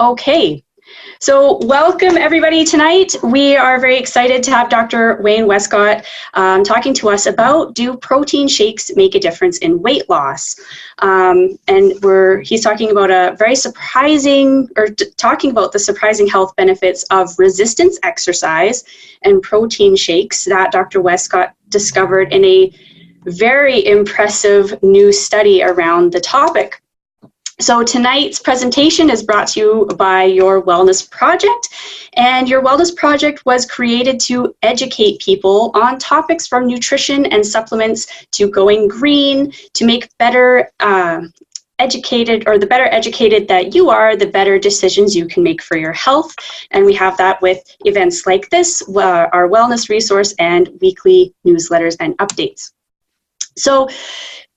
Okay, so welcome everybody tonight. We are very excited to have Dr. Wayne Westcott talking to us about, do protein shakes make a difference in weight loss? And he's talking about a very surprising, talking about the surprising health benefits of resistance exercise and protein shakes that Dr. Westcott discovered in a very impressive new study around the topic. So tonight's presentation is brought to you by Your Wellness Project, and Your Wellness Project was created to educate people on topics from nutrition and supplements to going green, to make better educated, or the better educated that you are, the better decisions you can make for your health. And we have that with events like this, our wellness resource, and weekly newsletters and updates. So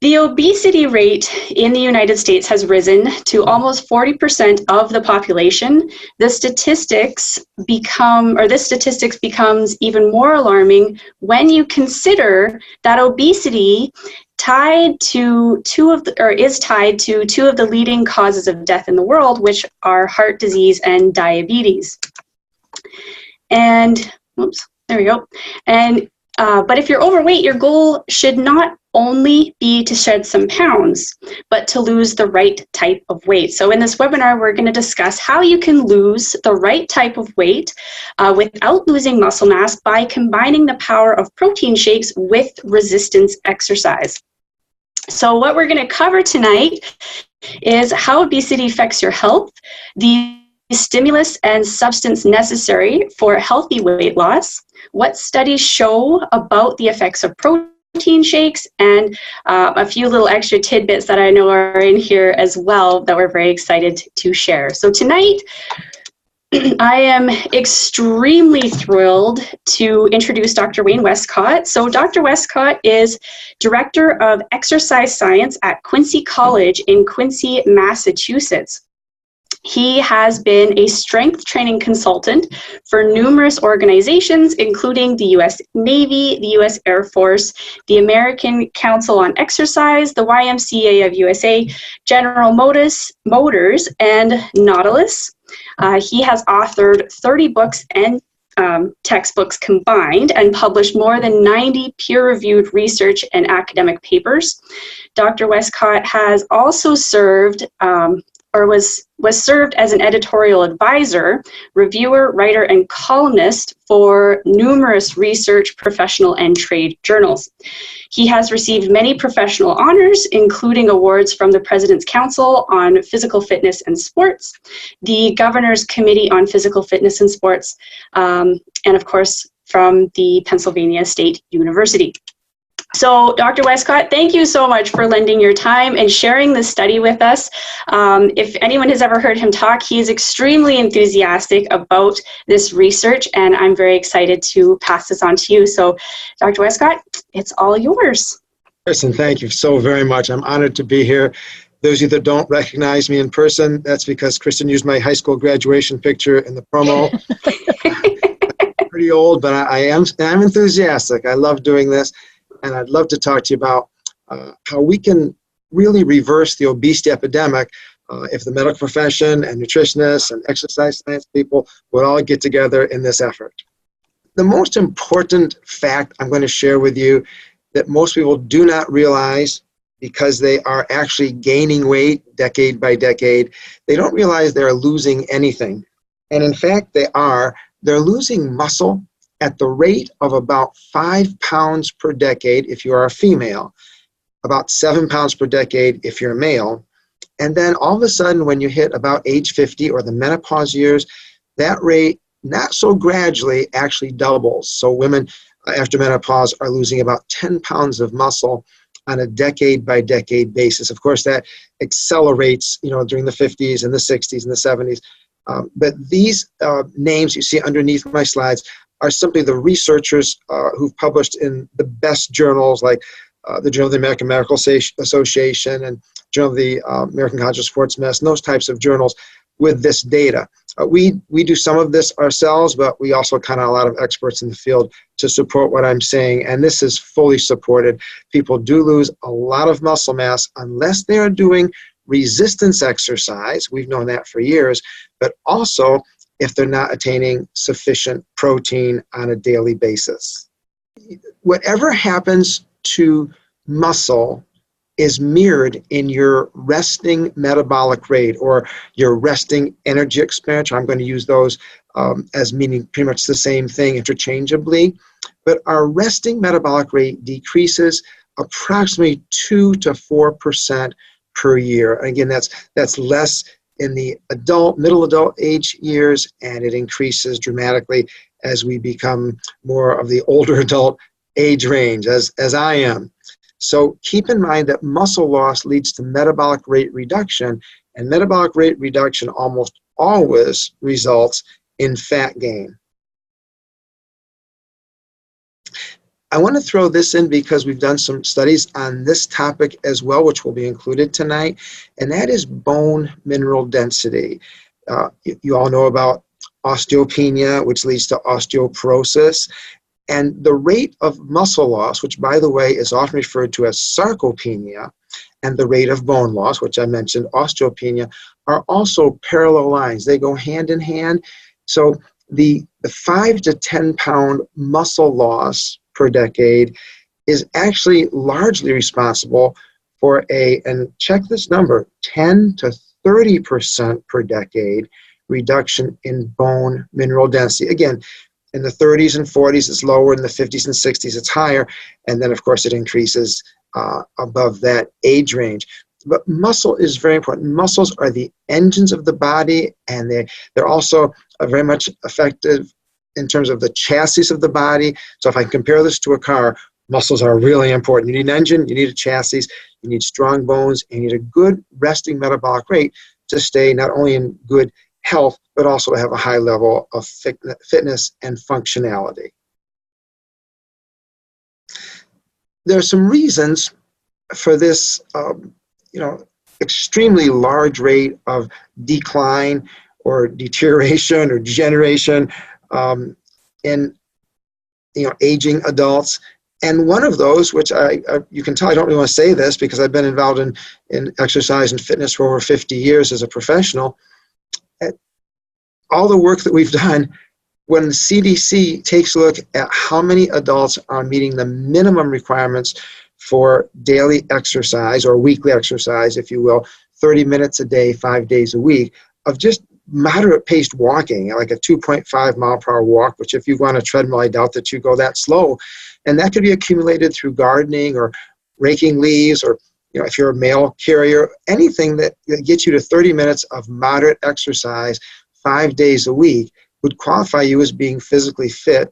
the obesity rate in the United States has risen to almost 40% of the population. This statistics becomes even more alarming when you consider that obesity is tied to two of the leading causes of death in the world, which are heart disease and diabetes. And there we go. And but if you're overweight, your goal should not only be to shed some pounds, but to lose the right type of weight. So in this webinar, we're going to discuss how you can lose the right type of weight without losing muscle mass by combining the power of protein shakes with resistance exercise. So what we're going to cover tonight is how obesity affects your health, the stimulus and substance necessary for healthy weight loss, what studies show about the effects of protein shakes, and a few little extra tidbits that I know are in here as well that we're very excited to share. So tonight, I am extremely thrilled to introduce Dr. Wayne Westcott. So Dr. Westcott is Director of Exercise Science at Quincy College in Quincy, Massachusetts. He has been a strength training consultant for numerous organizations, including the U.S. Navy, the U.S. Air Force, the American Council on Exercise, the YMCA of USA, General Motors, and Nautilus. He has authored 30 books and textbooks combined and published more than 90 peer-reviewed research and academic papers. Dr. Westcott has also served was served as an editorial advisor, reviewer, writer, and columnist for numerous research, professional, and trade journals. He has received many professional honors, including awards from the President's Council on Physical Fitness and Sports, the Governor's Committee on Physical Fitness and Sports, and of course, from the Pennsylvania State University. So, Dr. Westcott, thank you so much for lending your time and sharing this study with us. If anyone has ever heard him talk, he is extremely enthusiastic about this research, and I'm very excited to pass this on to you. So, Dr. Westcott, it's all yours. Kristen, thank you so very much. I'm honored to be here. Those of you that don't recognize me in person, that's because Kristen used my high school graduation picture in the promo. Pretty old, but I'm enthusiastic. I love doing this. And I'd love to talk to you about how we can really reverse the obesity epidemic if the medical profession and nutritionists and exercise science people would all get together in this effort. The most important fact I'm going to share with you that most people do not realize, because they are actually gaining weight decade by decade, they don't realize they're losing anything. And in fact, they're losing muscle at the rate of about 5 pounds per decade if you are a female, about 7 pounds per decade if you're a male. And then all of a sudden, when you hit about age 50 or the menopause years, that rate, not so gradually, actually doubles. So women after menopause are losing about 10 pounds of muscle on a decade by decade basis. Of course, that accelerates, during the 50s and the 60s and the 70s. But these names you see underneath my slides are simply the researchers who've published in the best journals, like the Journal of the American Medical Association and Journal of the American College of Sports Medicine, those types of journals with this data. We do some of this ourselves, but we also count on a lot of experts in the field to support what I'm saying, and this is fully supported. People do lose a lot of muscle mass unless they are doing resistance exercise, we've known that for years, but also if they're not attaining sufficient protein on a daily basis. Whatever happens to muscle is mirrored in your resting metabolic rate or your resting energy expenditure. I'm going to use those as meaning pretty much the same thing interchangeably. But our resting metabolic rate decreases approximately 2 to 4% per year. Again, that's less in the middle adult age years, and it increases dramatically as we become more of the older adult age range, as I am. So keep in mind that muscle loss leads to metabolic rate reduction, and metabolic rate reduction almost always results in fat gain. I want to throw this in because we've done some studies on this topic as well, which will be included tonight, and that is bone mineral density. You all know about osteopenia, which leads to osteoporosis, and the rate of muscle loss, which by the way is often referred to as sarcopenia, and the rate of bone loss, which I mentioned, osteopenia, are also parallel lines. They go hand in hand. So the 5 to 10 pound muscle loss per decade is actually largely responsible for and check this number, 10 to 30% per decade reduction in bone mineral density. Again, in the 30s and 40s, it's lower. In the 50s and 60s, it's higher. And then, of course, it increases above that age range. But muscle is very important. Muscles are the engines of the body, and they're also very much effective in terms of the chassis of the body. So if I compare this to a car, muscles are really important. You need an engine, you need a chassis, you need strong bones, and you need a good resting metabolic rate to stay not only in good health, but also to have a high level of fitness and functionality. There are some reasons for this extremely large rate of decline or deterioration or degeneration in aging adults. And one of those, which you can tell I don't really want to say this because I've been involved in exercise and fitness for over 50 years as a professional. All the work that we've done, when the CDC takes a look at how many adults are meeting the minimum requirements for daily exercise or weekly exercise, if you will, 30 minutes a day, 5 days a week, of just moderate paced walking, like a 2.5 mile per hour walk, which if you go on a treadmill, I doubt that you go that slow. And that could be accumulated through gardening or raking leaves, or if you're a mail carrier, anything that gets you to 30 minutes of moderate exercise 5 days a week would qualify you as being physically fit.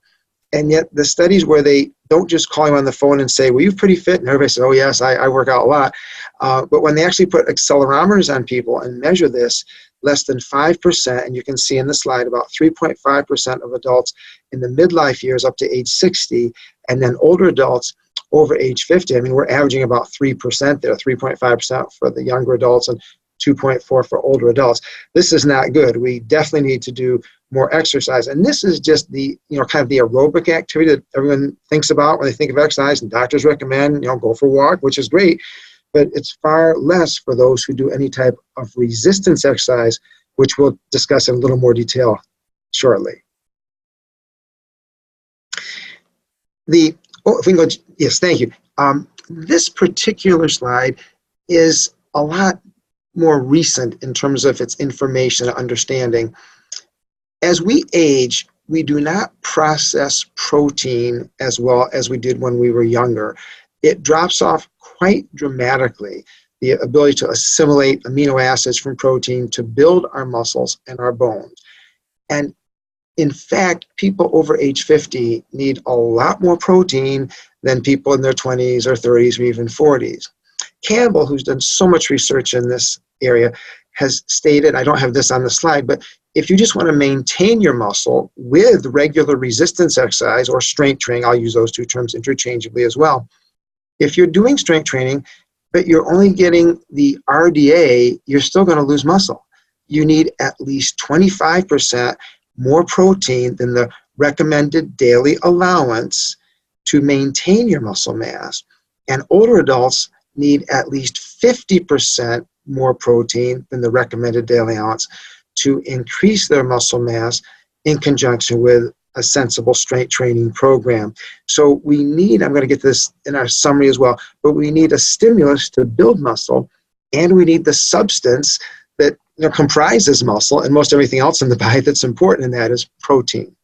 And yet the studies where they don't just call you on the phone and say, well, you're pretty fit, and everybody says, oh yes, I work out a lot. But when they actually put accelerometers on people and measure this, less than 5%, and you can see in the slide about 3.5% of adults in the midlife years up to age 60, and then older adults over age 50. I mean, we're averaging about 3% there, 3.5% for the younger adults and 2.4 for older adults. This is not good. We definitely need to do more exercise. And this is just the, kind of the aerobic activity that everyone thinks about when they think of exercise, and doctors recommend, go for a walk, which is great. But it's far less for those who do any type of resistance exercise, which we'll discuss in a little more detail shortly. If we can go, yes, thank you. This particular slide is a lot more recent in terms of its information and understanding. As we age, we do not process protein as well as we did when we were younger. It drops off quite dramatically, the ability to assimilate amino acids from protein to build our muscles and our bones. And in fact, people over age 50 need a lot more protein than people in their 20s or 30s or even 40s. Campbell, who's done so much research in this area, has stated, I don't have this on the slide, but if you just want to maintain your muscle with regular resistance exercise or strength training, I'll use those two terms interchangeably as well. If you're doing strength training, but you're only getting the RDA, you're still going to lose muscle. You need at least 25% more protein than the recommended daily allowance to maintain your muscle mass. And older adults need at least 50% more protein than the recommended daily ounce to increase their muscle mass in conjunction with a sensible strength training program. So we need, I'm going to get this in our summary as well, but we need a stimulus to build muscle, and we need the substance that comprises muscle and most everything else in the body that's important, and that is protein.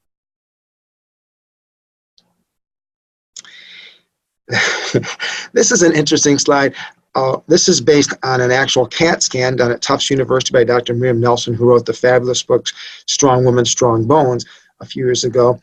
This is an interesting slide. This is based on an actual CAT scan done at Tufts University by Dr. Miriam Nelson, who wrote the fabulous book Strong Woman, Strong Bones a few years ago.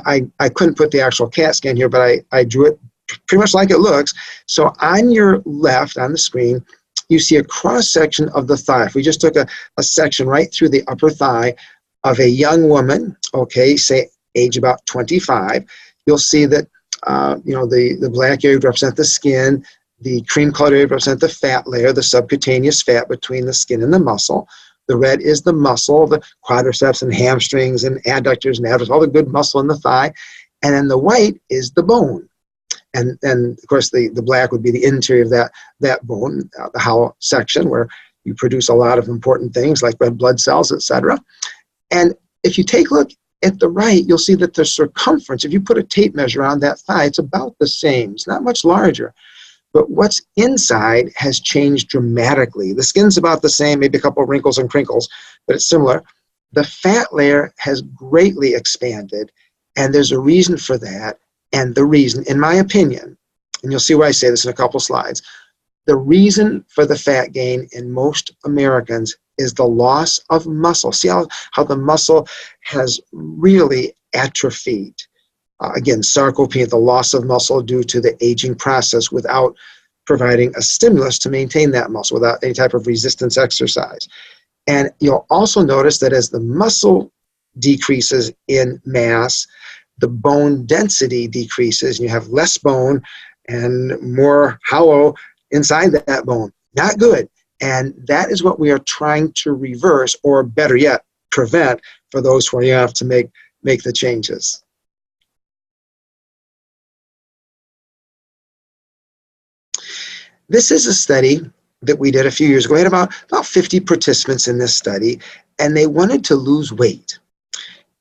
I couldn't put the actual CAT scan here, but I drew it pretty much like it looks. So on your left on the screen, you see a cross-section of the thigh. If we just took a section right through the upper thigh of a young woman, okay, say age about 25, you'll see that the black area represents the skin, the cream-colored area represents the fat layer, the subcutaneous fat between the skin and the muscle. The red is the muscle, the quadriceps and hamstrings and adductors and abductors, all the good muscle in the thigh. And then the white is the bone. And of course, the black would be the interior of that bone, the hollow section, where you produce a lot of important things like red blood cells, etc. And if you take a look at the right, you'll see that the circumference, if you put a tape measure on that thigh, it's about the same. It's not much larger. But what's inside has changed dramatically. The skin's about the same, maybe a couple of wrinkles and crinkles, but it's similar. The fat layer has greatly expanded, and there's a reason for that. And the reason, in my opinion, and you'll see why I say this in a couple slides, the reason for the fat gain in most Americans is the loss of muscle. See how the muscle has really atrophied. Again, sarcopenia, the loss of muscle due to the aging process without providing a stimulus to maintain that muscle, without any type of resistance exercise. And you'll also notice that as the muscle decreases in mass, the bone density decreases, and you have less bone and more hollow inside that bone. Not good. And that is what we are trying to reverse, or better yet, prevent for those who are young enough to make the changes. This is a study that we did a few years ago. We had about 50 participants in this study, and they wanted to lose weight.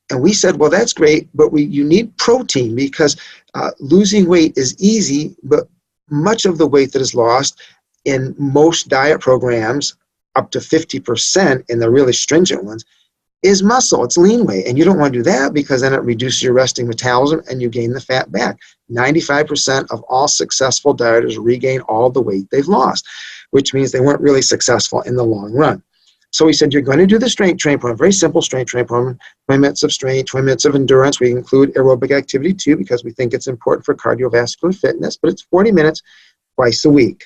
And we said, well, that's great, but you need protein, because losing weight is easy, but much of the weight that is lost in most diet programs, up to 50% in the really stringent ones, is muscle. It's lean weight. And you don't want to do that, because then it reduces your resting metabolism and you gain the fat back. 95% of all successful dieters regain all the weight they've lost, which means they weren't really successful in the long run. So we said, you're going to do the strength training program, very simple strength training program, 20 minutes of strength, 20 minutes of endurance. We include aerobic activity too, because we think it's important for cardiovascular fitness, but it's 40 minutes twice a week.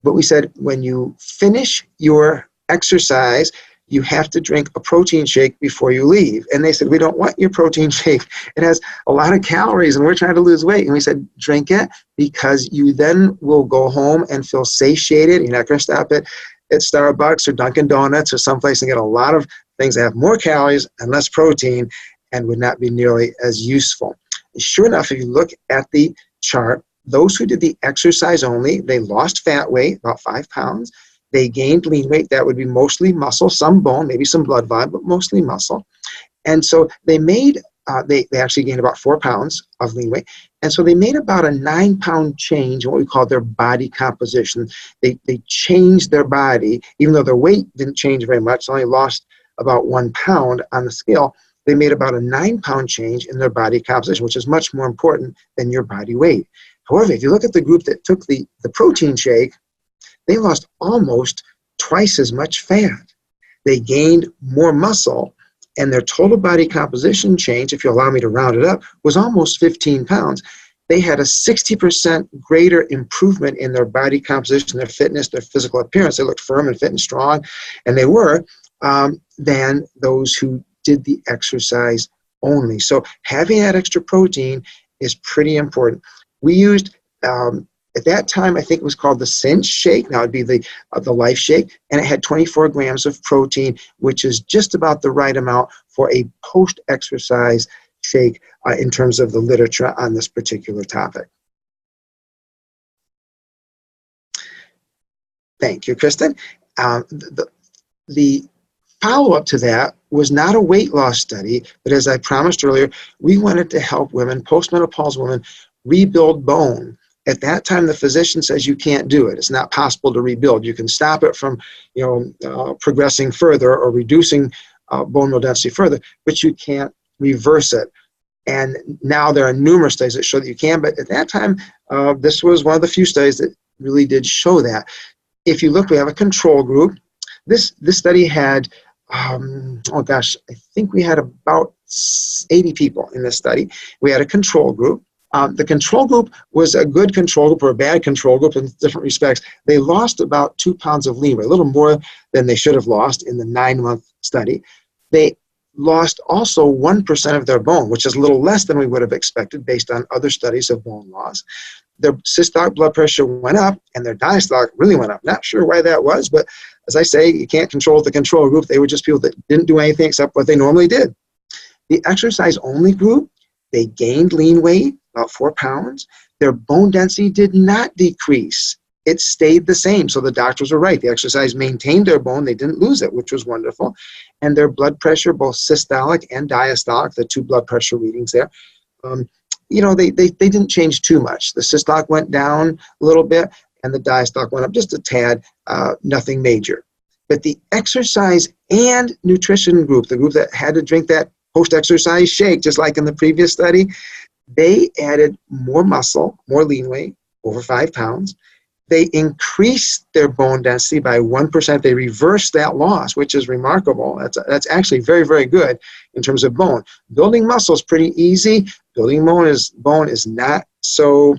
But we said, when you finish your exercise, you have to drink a protein shake before you leave. And they said, we don't want your protein shake. It has a lot of calories and we're trying to lose weight. And we said, drink it, because you then will go home and feel satiated. You're not going to stop at Starbucks or Dunkin' Donuts or someplace and get a lot of things that have more calories and less protein and would not be nearly as useful. And sure enough, if you look at the chart, those who did the exercise only, they lost fat weight, about 5 pounds. They gained lean weight. That would be mostly muscle, some bone, maybe some blood volume, but mostly muscle. And so they made, they actually gained about 4 pounds of lean weight. And so they made about a 9-pound change in what we call their body composition. They changed their body, even though their weight didn't change very much, only lost about 1 pound on the scale. They made about a 9-pound change in their body composition, which is much more important than your body weight. However, if you look at the group that took the protein shake, they lost almost twice as much fat. They gained more muscle, and their total body composition change, if you allow me to round it up, was almost 15 pounds. They had a 60% greater improvement in their body composition, their fitness, their physical appearance. They looked firm and fit and strong, and they were, than those who did the exercise only. So having that extra protein is pretty important. We used, at that time, I think it was called the Cinch Shake. Now it'd be the Life Shake, and it had 24 grams of protein, which is just about the right amount for a post-exercise shake in terms of the literature on this particular topic. Thank you, Kristen. The follow-up to that was not a weight loss study, but as I promised earlier, we wanted to help women, postmenopausal women, rebuild bone. At that time, the physician says you can't do it. It's not possible to rebuild. You can stop it from, progressing further or reducing bone mineral density further, but you can't reverse it. And now there are numerous studies that show that you can, but at that time, this was one of the few studies that really did show that. If you look, we have a control group. This study had, I think we had about 80 people in this study. We had a control group. The control group was a good control group or a bad control group in different respects. They lost about 2 pounds of lean weight, a little more than they should have lost in the 9-month study. They lost also 1% of their bone, which is a little less than we would have expected based on other studies of bone loss. Their systolic blood pressure went up and their diastolic really went up. Not sure why that was, but as I say, you can't control the control group. They were just people that didn't do anything except what they normally did. The exercise-only group, they gained lean weight, about 4 pounds. Their bone density did not decrease. It stayed the same. So the doctors were right. The exercise maintained their bone. They didn't lose it, which was wonderful. And their blood pressure, both systolic and diastolic, the 2 blood pressure readings there, they didn't change too much. The systolic went down a little bit, and the diastolic went up just a tad, nothing major. But the exercise and nutrition group, the group that had to drink that post-exercise shake, just like in the previous study, they added more muscle, more lean weight, over 5 pounds. They increased their bone density by 1%. They reversed that loss, which is remarkable. That's actually very, very good in terms of bone. Building muscle is pretty easy. Building bone is not so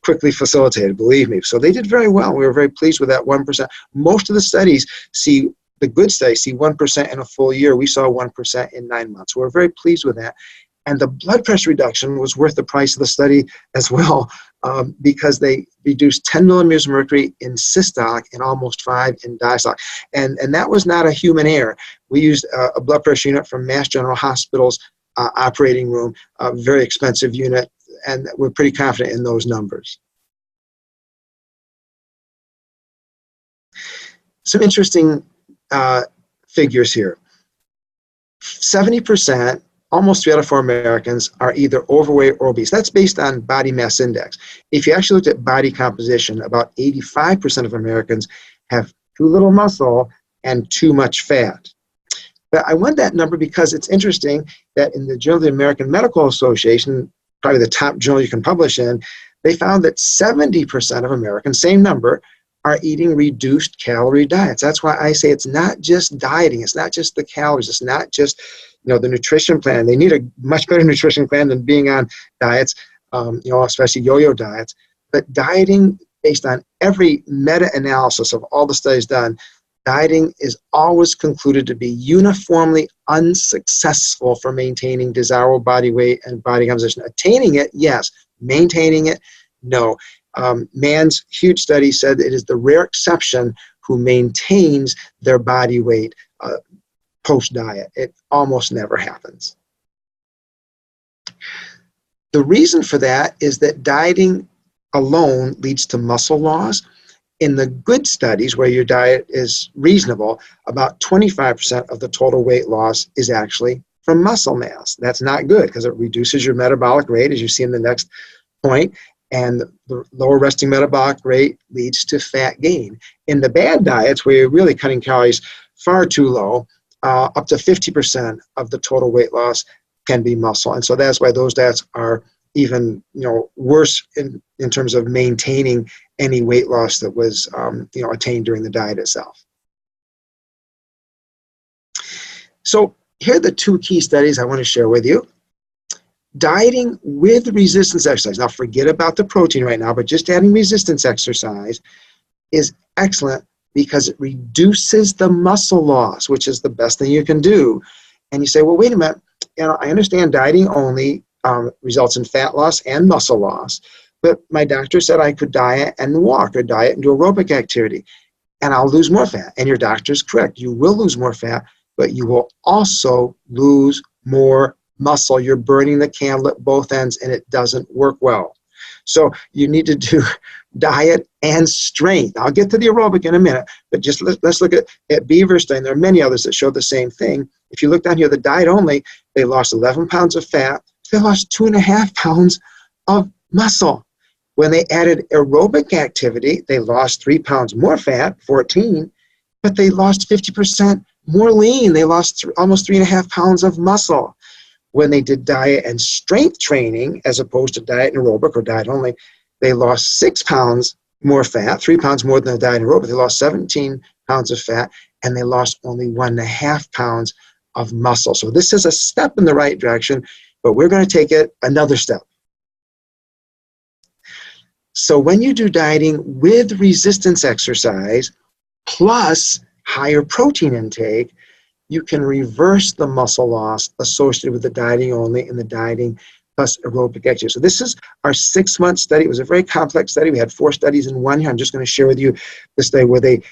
quickly facilitated, believe me. So they did very well. We were very pleased with that 1%. Most of the studies the good studies see 1% in a full year. We saw 1% in 9 months. We're very pleased with that. And the blood pressure reduction was worth the price of the study as well, because they reduced 10 millimeters of mercury in systolic and almost 5 in diastolic. And that was not a human error. We used a blood pressure unit from Mass General Hospital's operating room, a very expensive unit, and we're pretty confident in those numbers. Some interesting figures here. 70%, almost 3 out of 4 Americans are either overweight or obese. That's based on body mass index. If you actually looked at body composition, about 85% of Americans have too little muscle and too much fat. But I want that number because it's interesting that in the Journal of the American Medical Association, probably the top journal you can publish in, they found that 70% of Americans, same number, are eating reduced calorie diets. That's why I say it's not just dieting. It's not just the calories. It's not just the nutrition plan. They need a much better nutrition plan than being on diets, especially yo-yo diets. But dieting, based on every meta-analysis of all the studies done, dieting is always concluded to be uniformly unsuccessful for maintaining desirable body weight and body composition. Attaining it, yes. Maintaining it, no. Mann's huge study said it is the rare exception who maintains their body weight post-diet. It almost never happens. The reason for that is that dieting alone leads to muscle loss. In the good studies where your diet is reasonable, about 25% of the total weight loss is actually from muscle mass. That's not good because it reduces your metabolic rate, as you see in the next point, and the lower resting metabolic rate leads to fat gain. In the bad diets, where you're really cutting calories far too low, up to 50% of the total weight loss can be muscle. And so that's why those diets are even worse in terms of maintaining any weight loss that was attained during the diet itself. So here are the 2 key studies I want to share with you. Dieting with resistance exercise, now forget about the protein right now, but just adding resistance exercise is excellent because it reduces the muscle loss, which is the best thing you can do. And you say, well, wait a minute, I understand dieting only results in fat loss and muscle loss, but my doctor said I could diet and walk or diet and do aerobic activity, and I'll lose more fat. And your doctor's correct. You will lose more fat, but you will also lose more muscle. You're burning the candle at both ends, and it doesn't work well. So you need to do diet and strength. I'll get to the aerobic in a minute, but just let's look at Beaver study. And there are many others that show the same thing. If you look down here, the diet only, they lost 11 pounds of fat. They lost 2.5 pounds of muscle. When they added aerobic activity, they lost 3 pounds more fat, 14, but they lost 50% more lean. They lost almost 3.5 pounds of muscle. When they did diet and strength training, as opposed to diet and aerobic or diet only, they lost 6 pounds more fat, 3 pounds more than the diet and aerobic. They lost 17 pounds of fat, and they lost only 1.5 pounds of muscle. So this is a step in the right direction, but we're going to take it another step. So when you do dieting with resistance exercise plus higher protein intake, you can reverse the muscle loss associated with the dieting only and the dieting plus aerobic activity. So this is our 6-month study. It was a very complex study. We had 4 studies in one here. I'm just going to share with you the study where they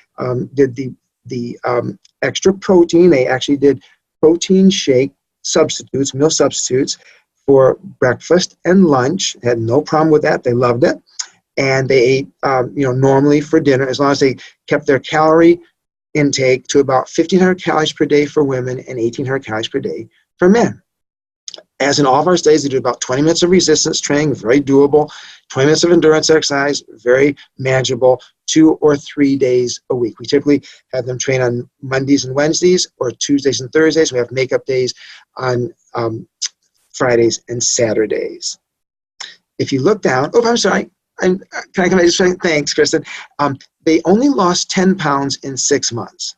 did the extra protein. They actually did protein shake substitutes, meal substitutes for breakfast and lunch. Had no problem with that. They loved it. And they ate, normally for dinner, as long as they kept their calorie intake to about 1,500 calories per day for women and 1,800 calories per day for men. As in all of our studies, they do about 20 minutes of resistance training, very doable, 20 minutes of endurance exercise, very manageable, 2 or 3 days a week. We typically have them train on Mondays and Wednesdays or Tuesdays and Thursdays. We have makeup days on Fridays and Saturdays. If you look down, I'm sorry. Can I come in? Thanks, Kristen. They only lost 10 pounds in 6 months,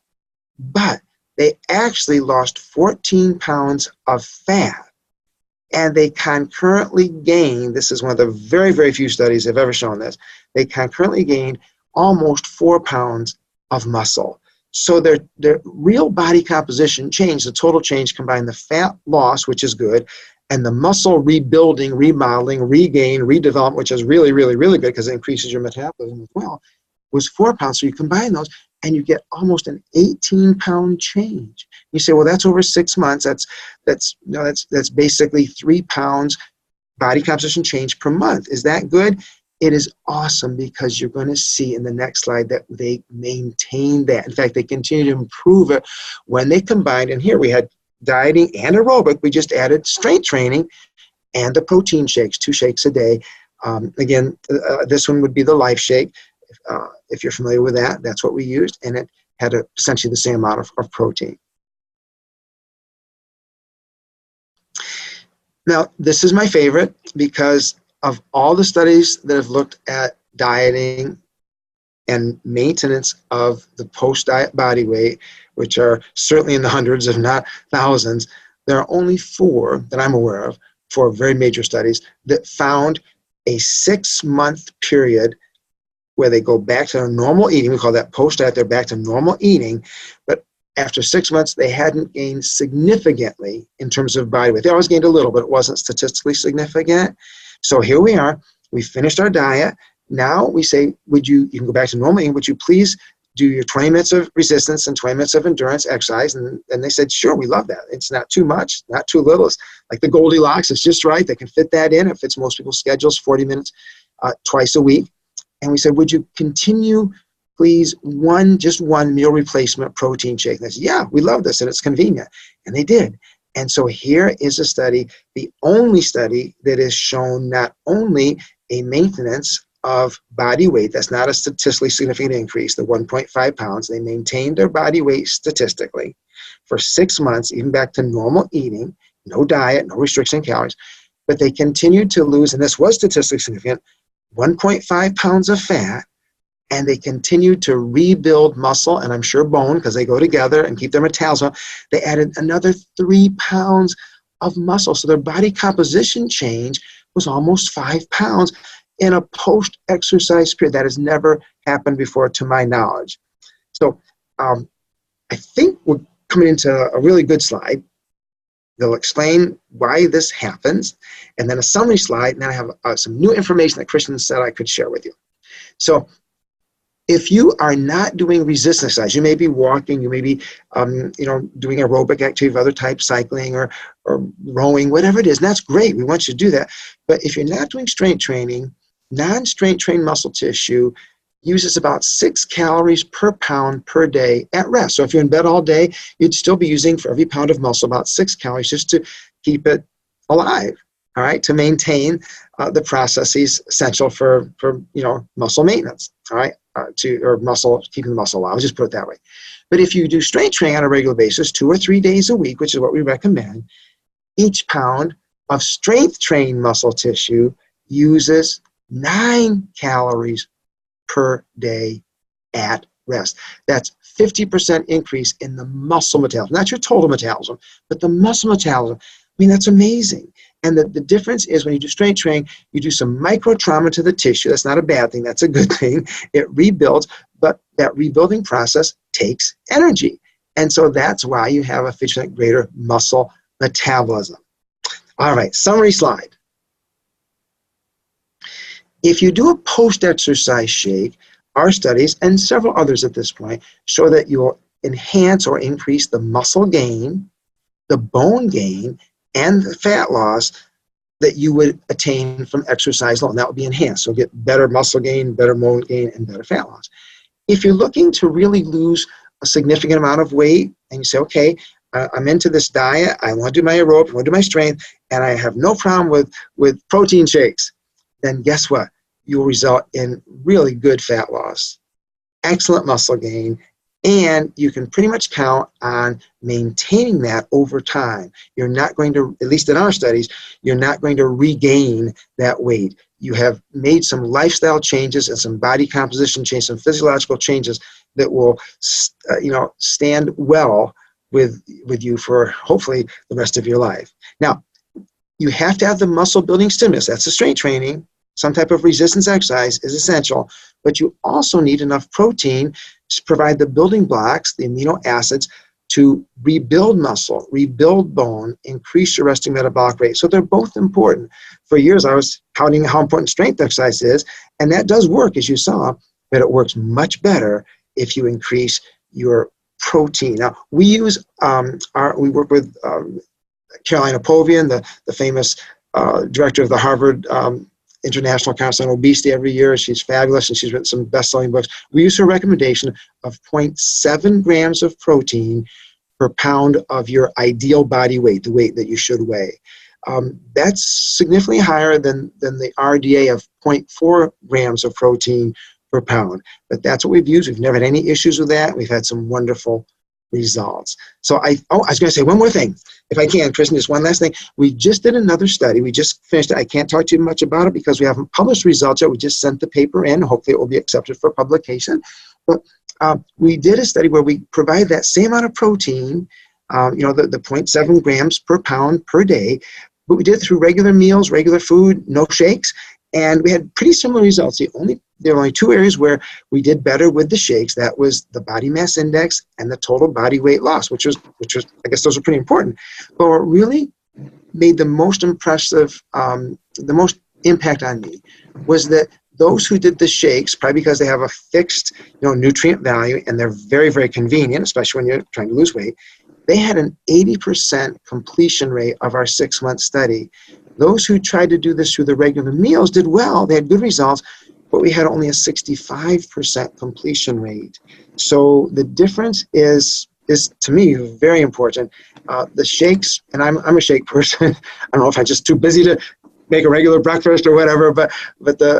but they actually lost 14 pounds of fat. And they concurrently gained, this is one of the very, very few studies that have ever shown this, they concurrently gained almost 4 pounds of muscle. So their real body composition changed. The total change combined the fat loss, which is good, and the muscle rebuilding, remodeling, regain, redevelopment, which is really, really, really good because it increases your metabolism as well, was 4 pounds. So you combine those and you get almost an 18-pound change. You say, well, that's over 6 months. That's basically 3 pounds body composition change per month. Is that good? It is awesome because you're going to see in the next slide that they maintain that. In fact, they continue to improve it when they combined. And here we had dieting and aerobic. We just added strength training and the protein shakes, 2 shakes a day. Again, this one would be the Life Shake. If you're familiar with that, that's what we used. And it had essentially the same amount of protein. Now, this is my favorite because of all the studies that have looked at dieting and maintenance of the post-diet body weight, which are certainly in the hundreds, if not thousands, there are only 4 that I'm aware of, 4 very major studies, that found a 6-month period where they go back to their normal eating. We call that post-diet. They're back to normal eating. But after 6 months, they hadn't gained significantly in terms of body weight. They always gained a little, but it wasn't statistically significant. So here we are. We finished our diet. Now we say, you can go back to normal eating. Would you please do your 20 minutes of resistance and 20 minutes of endurance exercise? And they said, sure, we love that. It's not too much, not too little. It's like the Goldilocks. It's just right. They can fit that in. It fits most people's schedules, 40 minutes twice a week. And we said, would you continue, please, just one meal replacement protein shake? And they said, yeah, we love this, and it's convenient. And they did. And so here is a study, the only study that has shown not only a maintenance of body weight, that's not a statistically significant increase, the 1.5 pounds, they maintained their body weight statistically for 6 months, even back to normal eating, no diet, no restriction in calories, but they continued to lose, and this was statistically significant, 1.5 pounds of fat, and they continued to rebuild muscle, and I'm sure bone, because they go together and keep their metabolism. They added another 3 pounds of muscle. So their body composition change was almost 5 pounds in a post-exercise period. That has never happened before, to my knowledge. So I think we're coming into a really good slide. They'll explain why this happens, and then a summary slide, and then I have some new information that Kristen said I could share with you. So if you are not doing resistance exercise, you may be walking, you may be doing aerobic activity of other types, cycling or rowing, whatever it is, and that's great. We want you to do that. But if you're not doing strength training, non-strength trained muscle tissue uses about 6 calories per pound per day at rest. So if you're in bed all day, you'd still be using, for every pound of muscle, about 6 calories just to keep it alive, all right, to maintain the processes essential for muscle maintenance, all right, keeping the muscle alive. I'll just put it that way. But if you do strength training on a regular basis, 2 or 3 days a week, which is what we recommend, each pound of strength trained muscle tissue uses 9 calories per day at rest. That's 50% increase in the muscle metabolism, not your total metabolism, but the muscle metabolism. I mean, that's amazing. And the difference is when you do strength training, you do some micro trauma to the tissue. That's not a bad thing. That's a good thing. It rebuilds, but that rebuilding process takes energy. And so that's why you have a 50% greater muscle metabolism. All right, summary slide. If you do a post-exercise shake, our studies, and several others at this point, show that you'll enhance or increase the muscle gain, the bone gain, and the fat loss that you would attain from exercise alone. That would be enhanced. So get better muscle gain, better bone gain, and better fat loss. If you're looking to really lose a significant amount of weight, and you say, okay, I'm into this diet, I want to do my aerobic, I want to do my strength, and I have no problem with protein shakes, then guess what? You'll result in really good fat loss, excellent muscle gain, and you can pretty much count on maintaining that over time. You're not going to, at least in our studies, you're not going to regain that weight. You have made some lifestyle changes and some body composition changes, some physiological changes that will, stand well with you for hopefully the rest of your life. Now, you have to have the muscle building stimulus. That's the strength training. Some type of resistance exercise is essential, but you also need enough protein to provide the building blocks, the amino acids, to rebuild muscle, rebuild bone, increase your resting metabolic rate. So they're both important. For years, I was touting how important strength exercise is, and that does work, as you saw, but it works much better if you increase your protein. Now, we work with Caroline Apovian, the famous director of the Harvard International Conference on Obesity every year. She's fabulous, and she's written some best-selling books. We use her recommendation of 0.7 grams of protein per pound of your ideal body weight, the weight that you should weigh. That's significantly higher than the RDA of 0.4 grams of protein per pound. But that's what we've used. We've never had any issues with that. We've had some wonderful results. So I was going to say one more thing, if I can, Kristen, just one last thing. We just did another study. We just finished it. I can't talk too much about it because we haven't published results yet. We just sent the paper in. Hopefully it will be accepted for publication. But we did a study where we provide that same amount of protein, the 0.7 grams per pound per day, but we did it through regular meals, regular food, no shakes, and we had pretty similar results. There were only 2 areas where we did better with the shakes. That was the body mass index and the total body weight loss, which was I guess those are pretty important. But what really made the most impressive, the most impact on me was that those who did the shakes, probably because they have a fixed nutrient value and they're very, very convenient, especially when you're trying to lose weight, they had an 80% completion rate of our 6-month study. Those who tried to do this through the regular meals did well. They had good results, but we had only a 65% completion rate. So the difference is to me very important. The shakes, and I'm a shake person. I don't know if I'm just too busy to make a regular breakfast or whatever, but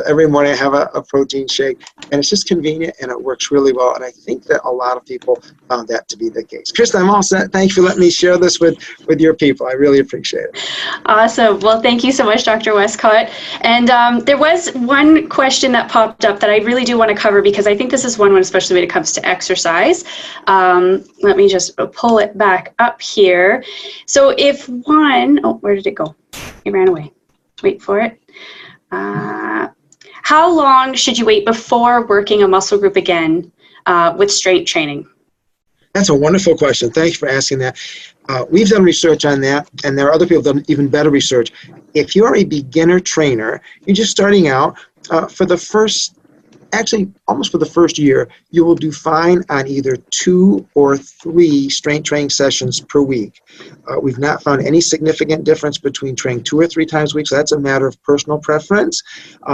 every morning I have a protein shake, and it's just convenient and it works really well. And I think that a lot of people found that to be the case. Kristen, I'm all set. Thank you for letting me share this with your people. I really appreciate it. Awesome. Well, thank you so much, Dr. Westcott. And there was one question that popped up that I really do want to cover because I think this is one, especially when it comes to exercise. Let me just pull it back up here. So if where did it go? It ran away. Wait for it. How long should you wait before working a muscle group again with strength training? That's a wonderful question. Thanks for asking that. We've done research on that, and there are other people who have done even better research. If you're a beginner trainer, you're just starting out, for the first actually, almost for the first year, you will do fine on either 2 or 3 strength training sessions per week. We've not found any significant difference between training 2 or 3 times a week, so that's a matter of personal preference.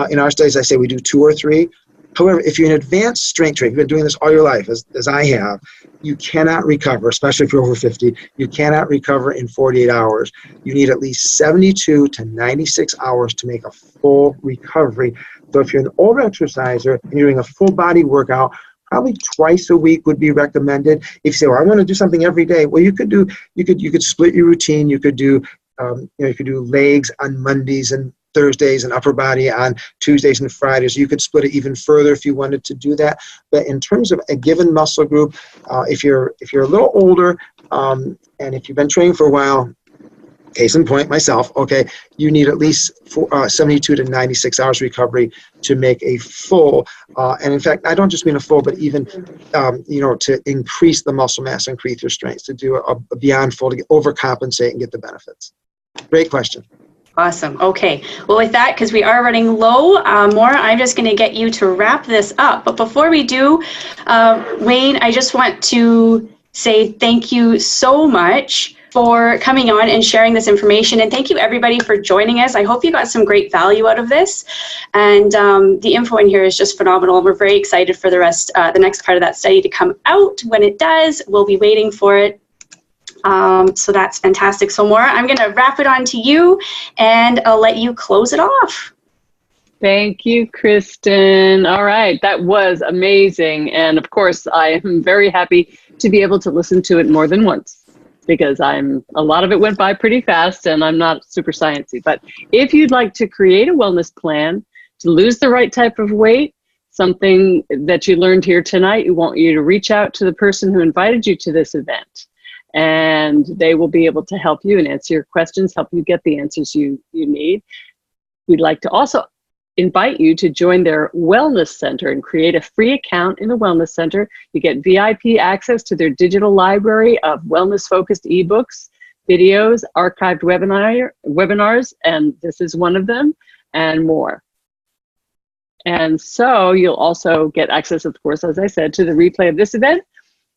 In our studies, I say we do 2 or 3. However, if you're an advanced strength trainer, you've been doing this all your life, as I have, you cannot recover, especially if you're over 50, you cannot recover in 48 hours. You need at least 72 to 96 hours to make a full recovery. So if you're an older exerciser and you're doing a full body workout, probably twice a week would be recommended. If you say, well, I want to do something every day, well, you could split your routine. You could do you could do legs on Mondays and Thursdays and upper body on Tuesdays and Fridays. You could split it even further if you wanted to do that. But in terms of a given muscle group, if you're a little older and if you've been training for a while, case in point, myself, okay, you need at least 72 to 96 hours recovery to make a full, and in fact, I don't just mean a full, but even, to increase the muscle mass, increase your strength, to do a beyond full, to overcompensate and get the benefits. Great question. Awesome. Okay. Well, with that, because we are running low, Maura, I'm just going to get you to wrap this up. But before we do, Wayne, I just want to say thank you so much for coming on and sharing this information. And thank you, everybody, for joining us. I hope you got some great value out of this. And the info in here is just phenomenal. We're very excited for the next part of that study to come out. When it does, we'll be waiting for it. So that's fantastic. So Maura, I'm going to wrap it on to you and I'll let you close it off. Thank you, Kristen. All right, that was amazing. And of course, I am very happy to be able to listen to it more than once because a lot of it went by pretty fast and I'm not super sciencey. But if you'd like to create a wellness plan to lose the right type of weight, something that you learned here tonight, we want you to reach out to the person who invited you to this event. And they will be able to help you and answer your questions, help you get the answers you need. We'd like to also invite you to join their wellness center and create a free account in the wellness center. You get VIP access to their digital library of wellness-focused ebooks, videos, archived webinars, and this is one of them, and more. And so you'll also get access, of course, as I said, to the replay of this event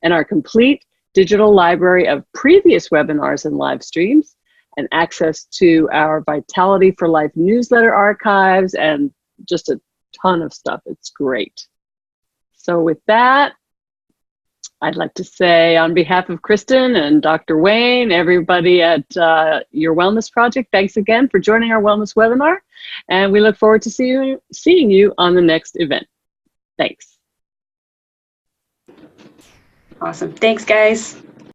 and our complete digital library of previous webinars and live streams, and access to our Vitality for Life newsletter archives, and just a ton of stuff. It's great. So with that, I'd like to say on behalf of Kristen and Dr. Wayne, everybody at Your Wellness Project, thanks again for joining our wellness webinar, and we look forward to seeing you on the next event. Thanks. Awesome. Thanks, guys.